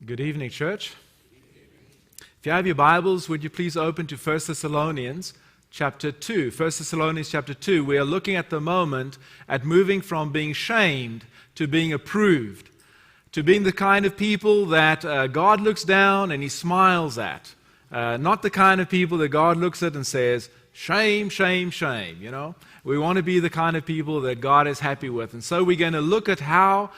Good evening, church. If you have your Bibles, would you please open to 1 Thessalonians chapter 2. 1 Thessalonians chapter 2, we are looking at the moment at moving from being shamed to being approved, to being the kind of people that God looks down and He smiles at. Not the kind of people that God looks at and says, shame, shame, shame, you know. We want to be the kind of people that God is happy with. And so we're going to look at how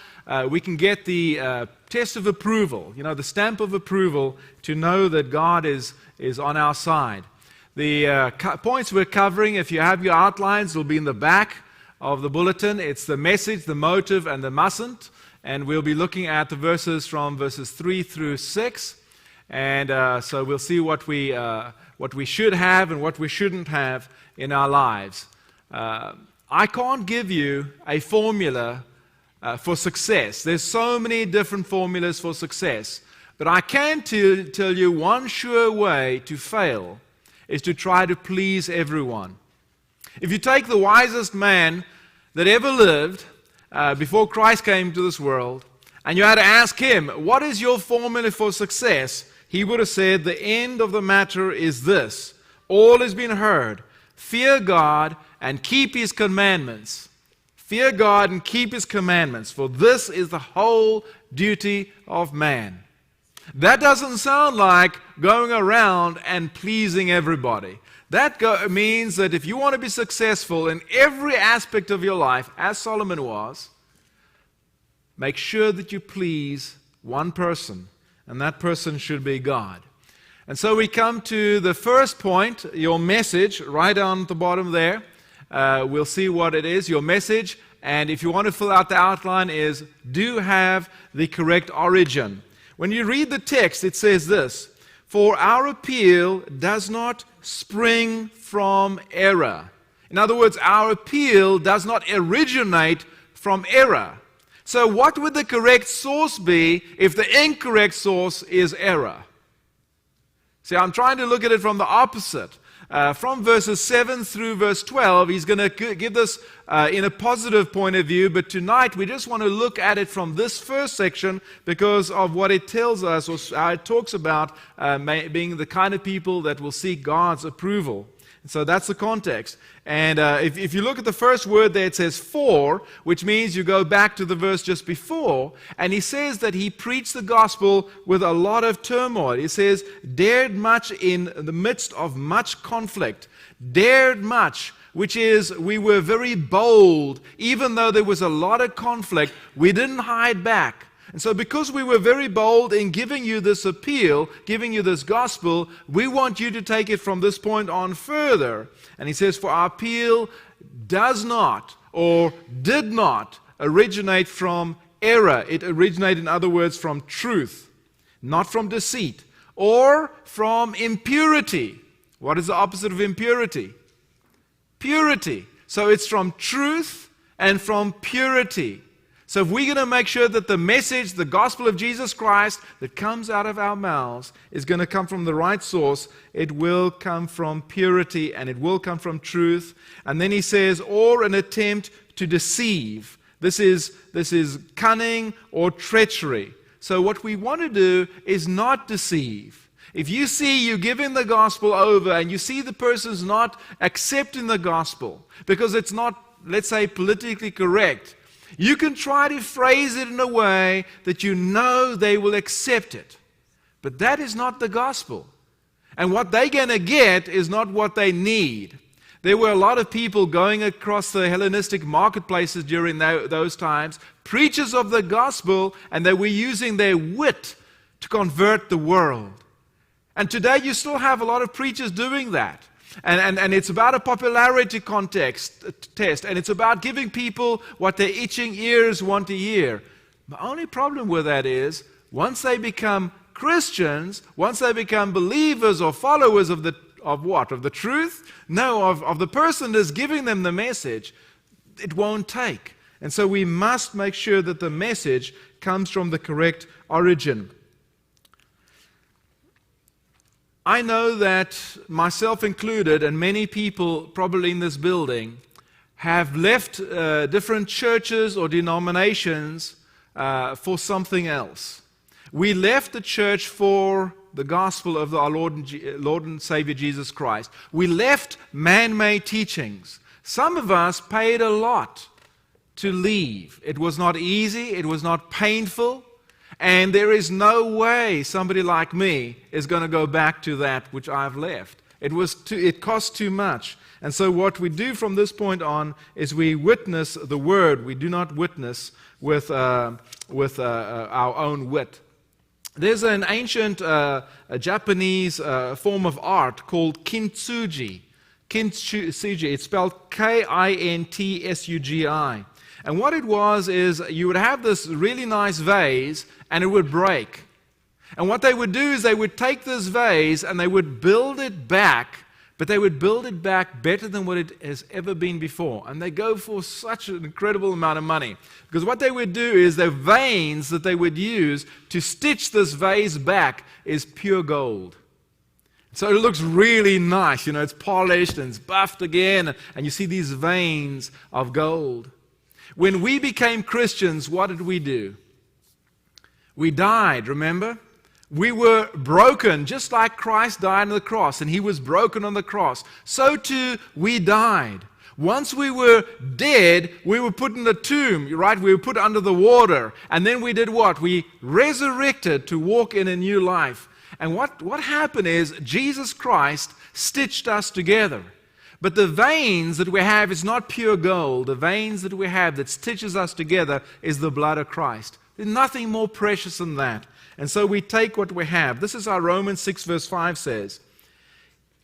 we can get the test of approval, you know, the stamp of approval to know that God is on our side. The points we're covering, if you have your outlines, will be in the back of the bulletin. It's the message, the motive, and the mustn't. And we'll be looking at the verses from verses 3 through 6. And so we'll see what we should have and what we shouldn't have in our lives. I can't give you a formula for success. There's so many different formulas for success. But I can tell you one sure way to fail is to try to please everyone. If you take the wisest man that ever lived before Christ came to this world, and you had to ask him, what is your formula for success? He would have said, the end of the matter is this. All has been heard. Fear God and keep His commandments. Fear God and keep His commandments, for this is the whole duty of man. That doesn't sound like going around and pleasing everybody. That means that if you want to be successful in every aspect of your life, as Solomon was, make sure that you please one person, and that person should be God. And so we come to the first point, your message, right down at the bottom there. We'll see what it is, your message. And if you want to fill out the outline is, do have the correct origin. When you read the text, it says this, for our appeal does not spring from error. In other words, our appeal does not originate from error. So what would the correct source be if the incorrect source is error? See, I'm trying to look at it from the opposite. From verses 7 through verse 12, he's going to give this in a positive point of view, but tonight we just want to look at it from this first section because of what it tells us, or how it talks about being the kind of people that will seek God's approval. So that's the context. And if you look at the first word there, it says for, which means you go back to the verse just before, and he says that he preached the gospel with a lot of turmoil. He says, dared much in the midst of much conflict. Dared much, which is we were very bold. Even though there was a lot of conflict, we didn't hide back. And so because we were very bold in giving you this appeal, giving you this gospel, we want you to take it from this point on further. And he says, for our appeal does not or did not originate from error. It originated, in other words, from truth, not from deceit, or from impurity. What is the opposite of impurity? Purity. So it's from truth and from purity. So if we're going to make sure that the message, the gospel of Jesus Christ that comes out of our mouths is going to come from the right source, it will come from purity and it will come from truth. And then he says, or an attempt to deceive. This is cunning or treachery. So what we want to do is not deceive. If you see you giving the gospel over and you see the person's not accepting the gospel because it's not, let's say, politically correct, you can try to phrase it in a way that you know they will accept it. But that is not the gospel. And what they're going to get is not what they need. There were a lot of people going across the Hellenistic marketplaces during those times, preachers of the gospel, and they were using their wit to convert the world. And today you still have a lot of preachers doing that. And it's about a popularity test, and it's about giving people what their itching ears want to hear. The only problem with that is, once they become Christians, once they become believers or followers of what? Of the truth? No, of the person that's giving them the message, it won't take. And so we must make sure that the message comes from the correct origin. I know that myself included and many people probably in this building have left different churches or denominations for something else. We left the church for the gospel of our Lord and Savior Jesus Christ. We left man-made teachings. Some of us paid a lot to leave. It was not easy. It was not painful. And there is no way somebody like me is going to go back to that which I've left. It cost too much. And so what we do from this point on is we witness the Word. We do not witness with our own wit. There's an ancient Japanese form of art called kintsugi. Kintsugi. It's spelled Kintsugi. And what it was is you would have this really nice vase and it would break. And what they would do is they would take this vase and they would build it back, but they would build it back better than what it has ever been before. And they go for such an incredible amount of money. Because what they would do is the veins that they would use to stitch this vase back is pure gold. So it looks really nice. It's polished and it's buffed again. And you see these veins of gold. When we became Christians, what did we do? We died, remember? We were broken, just like Christ died on the cross, and He was broken on the cross. So too, we died. Once we were dead, we were put in the tomb, right? We were put under the water. And then we did what? We resurrected to walk in a new life. And what happened is Jesus Christ stitched us together. But the veins that we have is not pure gold. The veins that we have that stitches us together is the blood of Christ. There's nothing more precious than that. And so we take what we have. This is how Romans 6 verse 5 says.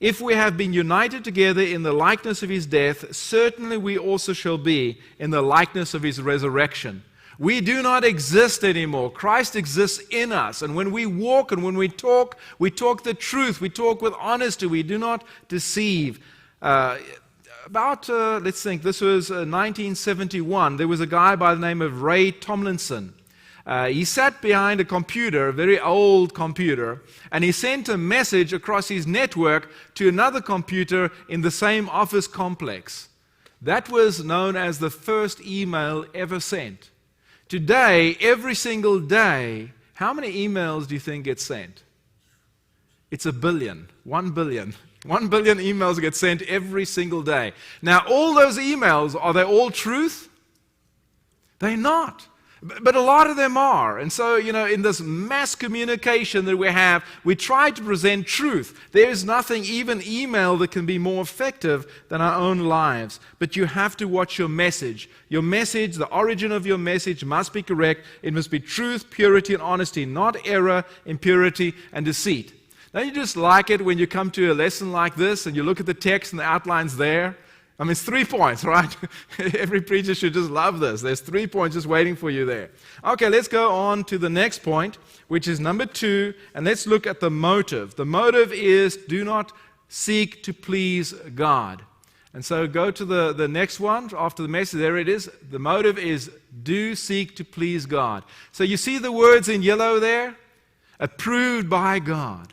If we have been united together in the likeness of His death, certainly we also shall be in the likeness of His resurrection. We do not exist anymore. Christ exists in us. And when we walk and when we talk the truth. We talk with honesty. We do not deceive. Let's think, this was 1971. There was a guy by the name of Ray Tomlinson. He sat behind a computer, a very old computer, and he sent a message across his network to another computer in the same office complex. That was known as the first email ever sent. Today, every single day, how many emails do you think get sent? It's 1 billion. 1 billion. 1 billion emails get sent every single day. Now, all those emails, are they all truth? They're not. But a lot of them are. And so, in this mass communication that we have, we try to present truth. There is nothing, even email, that can be more effective than our own lives. But you have to watch your message. Your message, the origin of your message must be correct. It must be truth, purity, and honesty, not error, impurity, and deceit. Don't you just like it when you come to a lesson like this and you look at the text and the outlines there? I mean, it's 3 points, right? Every preacher should just love this. There's 3 points just waiting for you there. Okay, let's go on to the next point, which is number 2, and let's look at the motive. The motive is do not seek to please God. And so go to the next one after the message. There it is. The motive is do seek to please God. So you see the words in yellow there? Approved by God.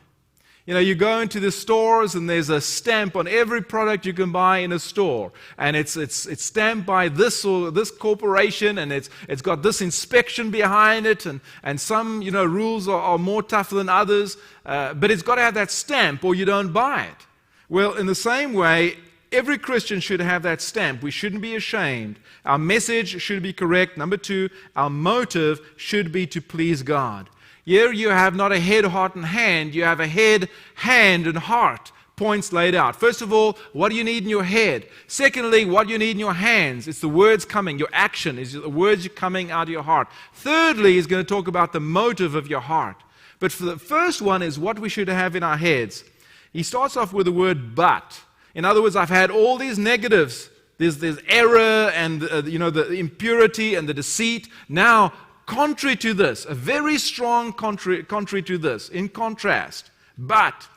You go into the stores and there's a stamp on every product you can buy in a store. And it's stamped by this or this corporation, and it's got this inspection behind it, and some rules are more tough than others. But it's got to have that stamp or you don't buy it. Well, in the same way, every Christian should have that stamp. We shouldn't be ashamed. Our message should be correct. Number 2, our motive should be to please God. Here you have not a head, heart, and hand. You have a head, hand, and heart points laid out. First of all, what do you need in your head? Secondly, what do you need in your hands? It's the words coming. Your action is the words coming out of your heart. Thirdly, he's going to talk about the motive of your heart. But for the first one is what we should have in our heads. He starts off with the word but. In other words, I've had all these negatives. There's error and the impurity and the deceit. Now, contrary to this, a very strong contrary to this, in contrast, but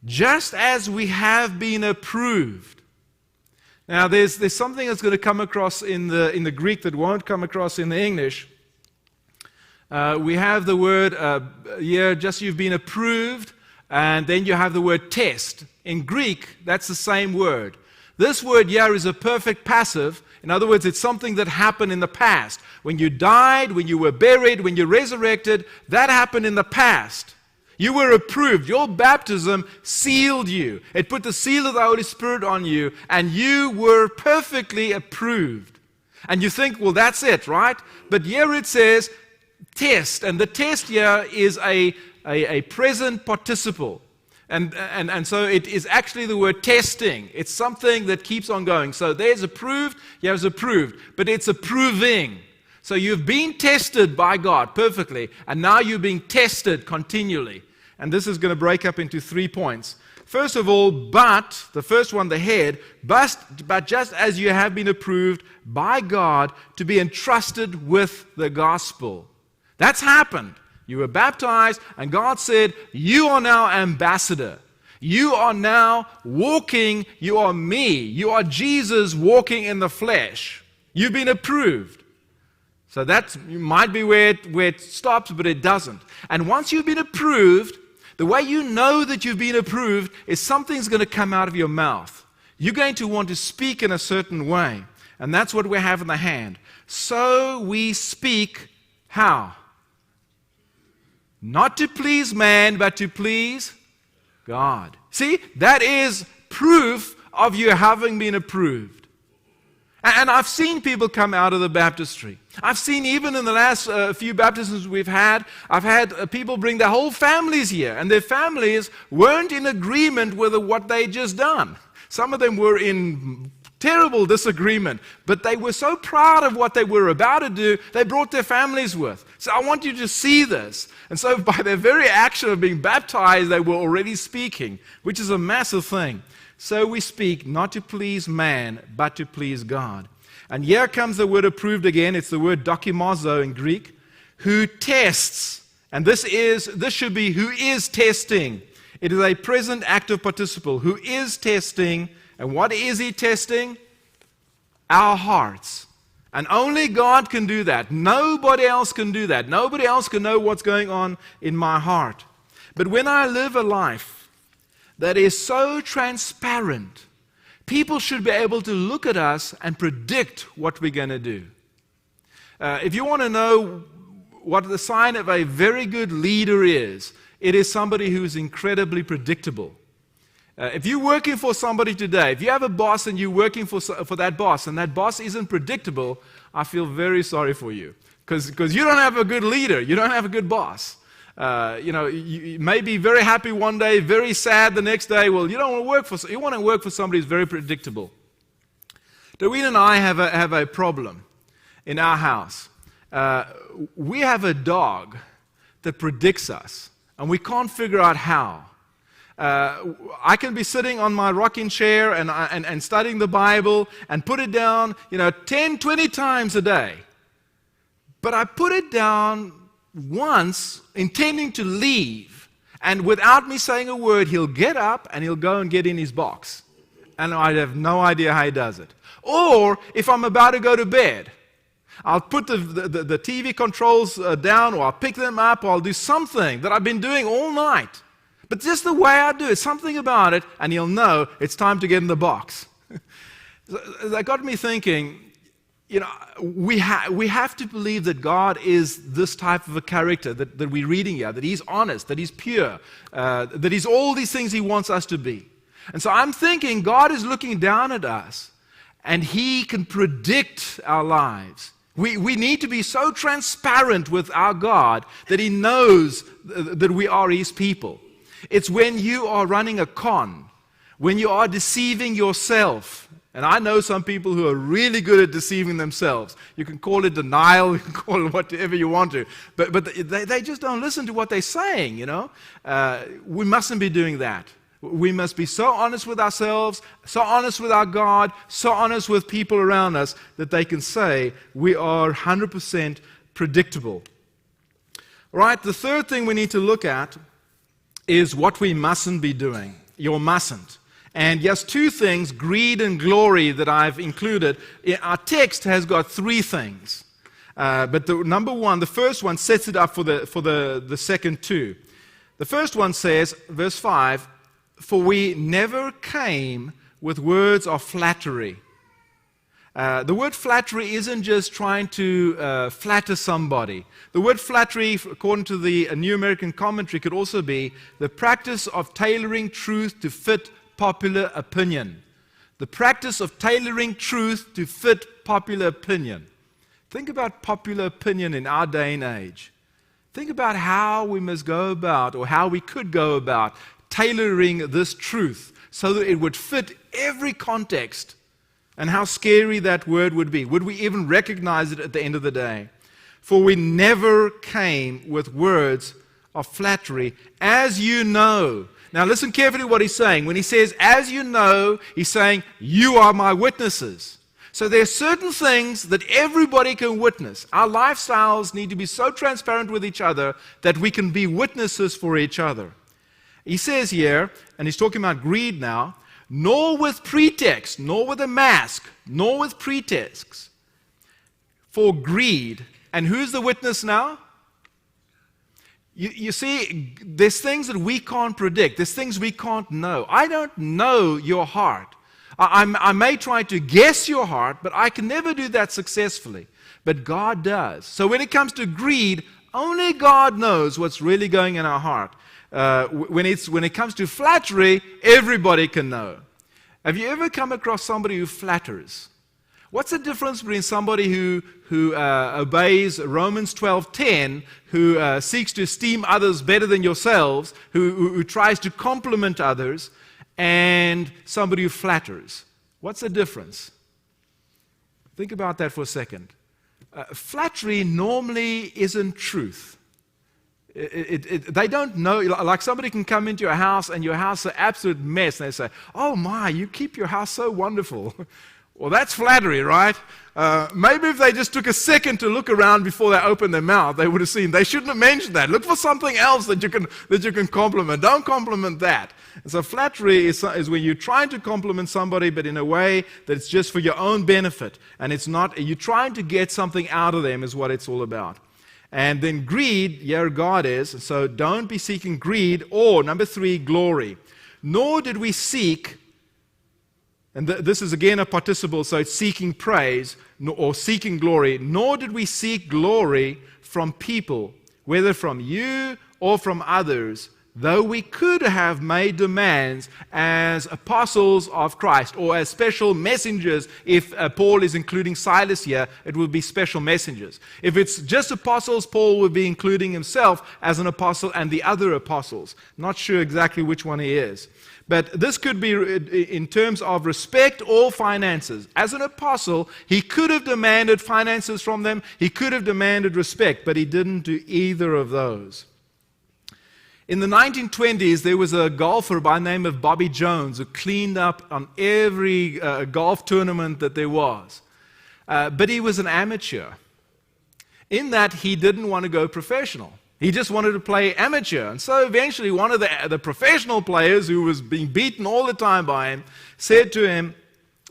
just as we have been approved. Now, there's something that's going to come across in the Greek that won't come across in the English. We have the word here, just you've been approved, and then you have the word test. In Greek, that's the same word. This word here is a perfect passive. In other words, it's something that happened in the past. When you died, when you were buried, when you resurrected, that happened in the past. You were approved. Your baptism sealed you. It put the seal of the Holy Spirit on you, and you were perfectly approved. And you think, well, that's it, right? But here it says test, and the test here is a present participle. And so it is actually the word testing. It's something that keeps on going. So there's approved, here's approved, but it's approving. So you've been tested by God perfectly, and now you're being tested continually. And this is going to break up into 3 points. First of all, but, the first one, the head, but just as you have been approved by God to be entrusted with the gospel. That's happened. You were baptized, and God said, you are now ambassador. You are now walking, you are me. You are Jesus walking in the flesh. You've been approved. So that might be where it stops, but it doesn't. And once you've been approved, the way you know that you've been approved is something's going to come out of your mouth. You're going to want to speak in a certain way. And that's what we have in the hand. So we speak how? Not to please man, but to please God. See, that is proof of you having been approved. And I've seen people come out of the baptistry. I've seen even in the last few baptisms we've had, I've had people bring their whole families here, and their families weren't in agreement with what they'd just done. Some of them were in terrible disagreement, but they were so proud of what they were about to do, they brought their families with. So I want you to see this. And so by their very action of being baptized, they were already speaking, which is a massive thing. So we speak not to please man, but to please God. And here comes the word approved again. It's the word dokimozo in Greek, who tests. And this should be who is testing. It is a present active participle. Who is testing. And what is he testing? Our hearts. And only God can do that. Nobody else can do that. Nobody else can know what's going on in my heart. But when I live a life that is so transparent, people should be able to look at us and predict what we're going to do. If you want to know what the sign of a very good leader is, it is somebody who is incredibly predictable. If you're working for somebody today, if you have a boss and you're working for that boss, and that boss isn't predictable, I feel very sorry for you. Because you don't have a good leader. You don't have a good boss. You may be very happy one day, very sad the next day. Well, you want to work for somebody who's very predictable. Doreen and I have a problem in our house. We have a dog that predicts us, and we can't figure out how. I can be sitting on my rocking chair and studying the Bible and put it down, 10, 20 times a day. But I put it down once, intending to leave, and without me saying a word, he'll get up and he'll go and get in his box. And I have no idea how he does it. Or if I'm about to go to bed, I'll put the TV controls down, or I'll pick them up, or I'll do something that I've been doing all night. But just the way I do it, something about it, and he'll know it's time to get in the box. That got me thinking, we have to believe that God is this type of a character that we're reading here, that He's honest, that He's pure, that He's all these things He wants us to be. And so I'm thinking God is looking down at us, and He can predict our lives. We need to be so transparent with our God that He knows that we are His people. It's when you are running a con, when you are deceiving yourself. And I know some people who are really good at deceiving themselves. You can call it denial, you can call it whatever you want to. But they just don't listen to what they're saying, We mustn't be doing that. We must be so honest with ourselves, so honest with our God, so honest with people around us that they can say we are 100% predictable. All right, the third thing we need to look at is what we mustn't be doing. You mustn't. And just two things, greed and glory, that I've included. Our text has got three things. But the first one sets it up for the second two. The first one says, verse 5, "For we never came with words of flattery. The word flattery isn't just trying to flatter somebody. The word flattery, according to the New American Commentary, could also be the practice of tailoring truth to fit popular opinion. The practice of tailoring truth to fit popular opinion. Think about popular opinion in our day and age. Think about how we must go about, or how we could go about, tailoring this truth so that it would fit every context, and how scary that word would be. Would we even recognize it at the end of the day? For we never came with words of flattery, as you know. Now listen carefully to what he's saying. When he says, as you know, he's saying, you are my witnesses. So there are certain things that everybody can witness. Our lifestyles need to be so transparent with each other that we can be witnesses for each other. He says here, and he's talking about greed now, nor with pretext, nor with a mask, nor with pretexts, for greed. And who's the witness now? You see, there's things that we can't predict. There's things we can't know. I don't know your heart. I may try to guess your heart, but I can never do that successfully. But God does. So when it comes to greed, only God knows what's really going in our heart. When it comes to flattery, everybody can know. Have you ever come across somebody who flatters? What's the difference between somebody who obeys Romans 12:10, who seeks to esteem others better than yourselves, who tries to compliment others, and somebody who flatters? What's the difference? Think about that for a second. Flattery normally isn't truth. They don't know, like somebody can come into your house and your house is an absolute mess, and they say, oh my, you keep your house so wonderful. Well, that's flattery, right? Maybe if they just took a second to look around before they opened their mouth, they would have seen. They shouldn't have mentioned that. Look for something else that you can compliment. Don't compliment that. And so flattery is when you're trying to compliment somebody, but in a way that it's just for your own benefit, and it's not. You're trying to get something out of them, is what it's all about. And then greed, here God is. So don't be seeking greed, or number 3, glory. Nor did we seek. And this is again a participle, so it's seeking praise or seeking glory. Nor did we seek glory from people, whether from you or from others, though we could have made demands as apostles of Christ, or as special messengers. If Paul is including Silas here, it would be special messengers. If it's just apostles, Paul would be including himself as an apostle and the other apostles. Not sure exactly which one he is. But this could be in terms of respect or finances. As an apostle, he could have demanded finances from them. He could have demanded respect, but he didn't do either of those. In the 1920s, there was a golfer by the name of Bobby Jones who cleaned up on every golf tournament that there was. But he was an amateur, in that he didn't want to go professional. He just wanted to play amateur. And so eventually one of the professional players, who was being beaten all the time by him, said to him,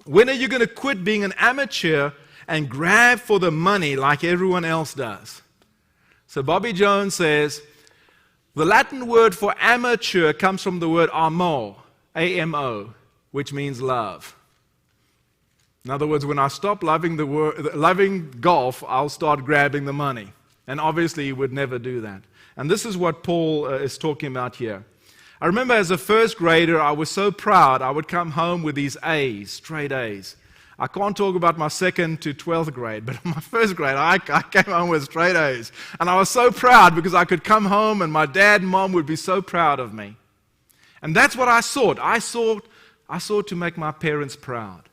when are you going to quit being an amateur and grab for the money like everyone else does? So Bobby Jones says, the Latin word for amateur comes from the word amo, A-M-O, which means love. In other words, when I stop loving golf, I'll start grabbing the money. And obviously, he would never do that. And this is what Paul is talking about here. I remember as a first grader, I was so proud. I would come home with these A's, straight A's. I can't talk about my 2nd to 12th grade, but in my first grade, I came home with straight A's. And I was so proud because I could come home and my dad and mom would be so proud of me. And that's what I sought. I sought to make my parents proud.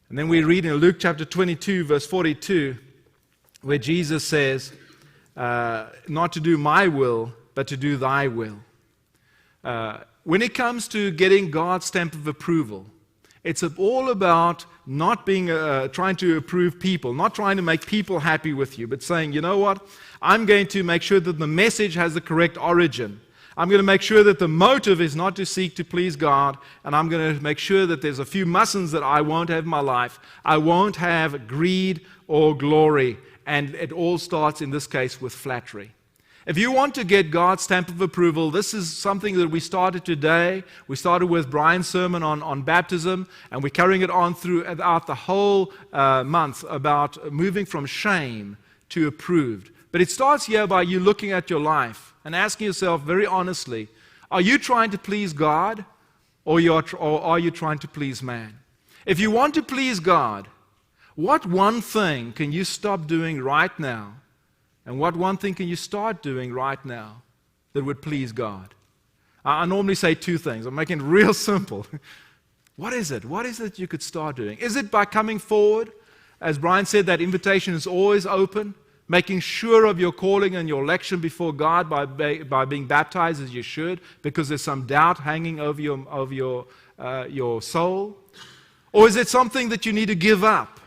And then we read in Luke chapter 22, verse 42, where Jesus says, not to do my will, but to do thy will. When it comes to getting God's stamp of approval, it's all about not being trying to approve people, not trying to make people happy with you, but saying, you know what, I'm going to make sure that the message has the correct origin. I'm going to make sure that the motive is not to seek to please God, and I'm going to make sure that there's a few mustn'ts that I won't have in my life. I won't have greed or glory. And it all starts, in this case, with flattery. If you want to get God's stamp of approval, this is something that we started today. We started with Brian's sermon on baptism, and we're carrying it on throughout the whole month about moving from shame to approved. But it starts here by you looking at your life and asking yourself very honestly, are you trying to please God or are you trying to please man? If you want to please God, what one thing can you stop doing right now? And what one thing can you start doing right now that would please God? I normally say two things. I'm making it real simple. What is it? What is it you could start doing? Is it by coming forward? As Brian said, that invitation is always open. Making sure of your calling and your election before God by being baptized as you should, because there's some doubt hanging over your soul? Or is it something that you need to give up?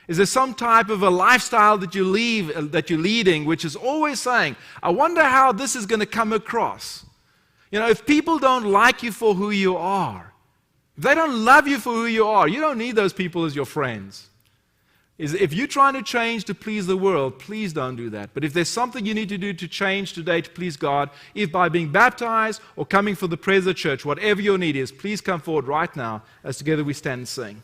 Is there some type of a lifestyle that you're leading, which is always saying, I wonder how this is going to come across? You know, if people don't like you for who you are, if they don't love you for who you are, you don't need those people as your friends. If you're trying to change to please the world, please don't do that. But if there's something you need to do to change today to please God, if by being baptized or coming for the prayers of the church, whatever your need is, please come forward right now as together we stand and sing.